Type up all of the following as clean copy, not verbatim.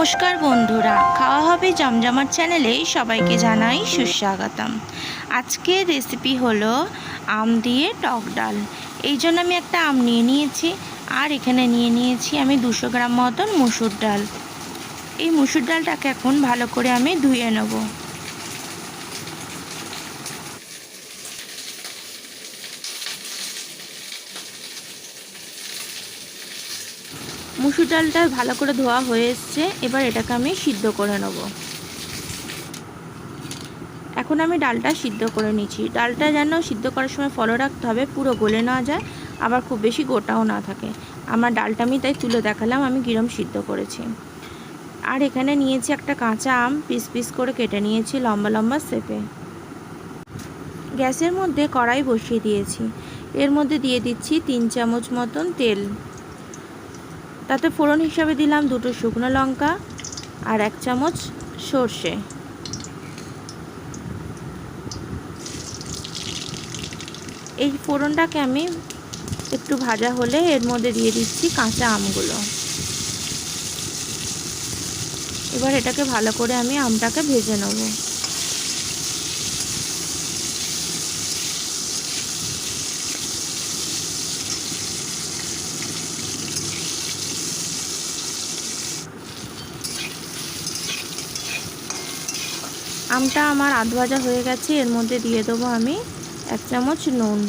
নমস্কার বন্ধুরা, খাওয়া হবে জমজমাট চ্যানেলে সবাইকে জানাই সুস্বাগতম। আজকের রেসিপি হলো আম দিয়ে টক ডাল। এই জন্য আমি একটা আম নিয়ে নিয়েছি, আর এখানে নিয়ে নিয়েছি আমি 200 গ্রাম মতন মুসুর ডাল। এই মুসুর ডালটাকে এখন ভালো করে আমি ধুয়ে নেব। মুসুর ডালটা ভালো করে ধোয়া হয়ে এসছে, এবার এটাকে আমি সিদ্ধ করে নেব। এখন আমি ডালটা সিদ্ধ করে নিচ্ছি। ডালটা যেন সিদ্ধ করার সময় ফলো রাখতে হবে, পুরো গলে না যায়, আবার খুব বেশি গোটাও না থাকে। আমার ডালটা আমি তাই তুলে দেখালাম আমি কিরম সিদ্ধ করেছি। আর এখানে নিয়েছি একটা কাঁচা আম, পিস পিস করে কেটে নিয়েছি লম্বা লম্বা শেপে। গ্যাসের মধ্যে কড়াই বসিয়ে দিয়েছি। এর মধ্যে দিয়ে দিচ্ছি 3 চামচ মতন তেল। তাতে ফোড়ন হিসাবে দিলাম 2টো শুকনো লঙ্কা আর 1 চামচ সর্ষে। এই ফোড়নটাকে আমি একটু ভাজা হলে এর মধ্যে দিয়ে দিচ্ছি কাঁচা আমগুলো। এবার এটাকে ভালো করে আমি আমটাকে ভেজে নেব। আমটা আমার আধ ভাজা হয়ে গেছে, এর মধ্যে দিয়ে দেবো আমি 1 চামচ নুন।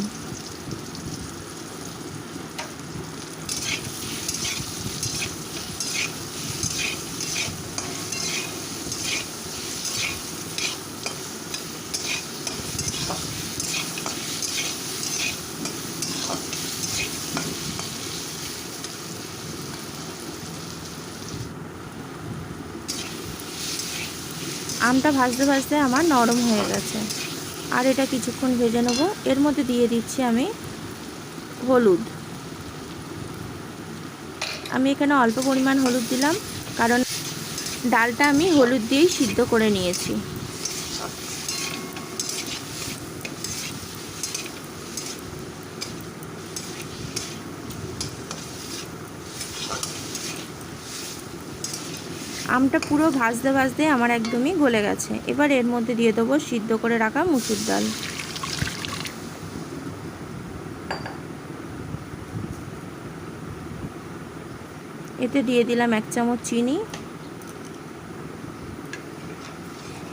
আমটা ভাজতে ভাজতে আমার নরম হয়ে গেছে, আর এটা কিছুক্ষণ ভেজে নেব। এর মধ্যে দিয়ে দিচ্ছি আমি হলুদ। আমি এখানে অল্প পরিমাণ হলুদ দিলাম, কারণ ডালটা আমি হলুদ দিয়েই সিদ্ধ করে নিয়েছি। আমটা পুরো ভাজতে ভাজতে আমার একদমই গলে গেছে। এবার এর মধ্যে দিয়ে দেবো সিদ্ধ করে রাখা মুসুর ডাল। এতে দিয়ে দিলাম 1 চামচ চিনি।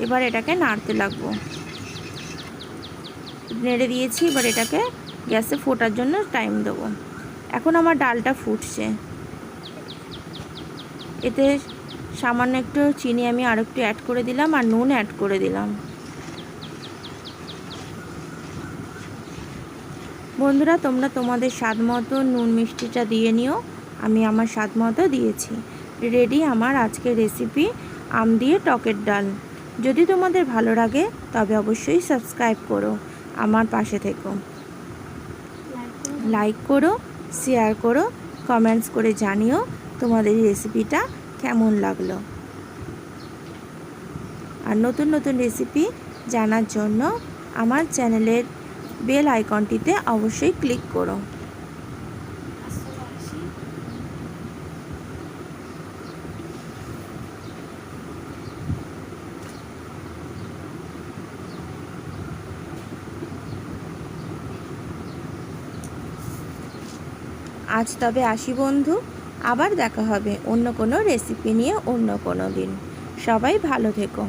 এবার এটাকে নাড়তে লাগবো। নেড়ে দিয়েছি, এবার এটাকে গ্যাসে ফোটার জন্য টাইম দেবো। এখন আমার ডালটা ফুটছে। এতে সামান্য একটু চিনি আমি আর একটু অ্যাড করে দিলাম, আর নুন অ্যাড করে দিলাম। বন্ধুরা, তোমরা তোমাদের স্বাদ মতো নুন মিষ্টিটা দিয়ে নিও। আমি আমার স্বাদ মতো দিয়েছি। রেডি আমার আজকের রেসিপি আম দিয়ে টকের ডাল। যদি তোমাদের ভালো লাগে তবে অবশ্যই সাবস্ক্রাইব করো, আমার পাশে থেকো। লাইক করো, শেয়ার করো, কমেন্টস করে জানিও তোমাদের রেসিপিটা কেমন লাগলো। আর নতুন নতুন রেসিপি জানার জন্য আমার চ্যানেলের বেল আইকনটিতে অবশ্যই ক্লিক করো। আজ তবে আসি বন্ধু, আবার দেখা হবে অন্য কোনো রেসিপি নিয়ে অন্য কোনো দিন। সবাই ভালো থেকো।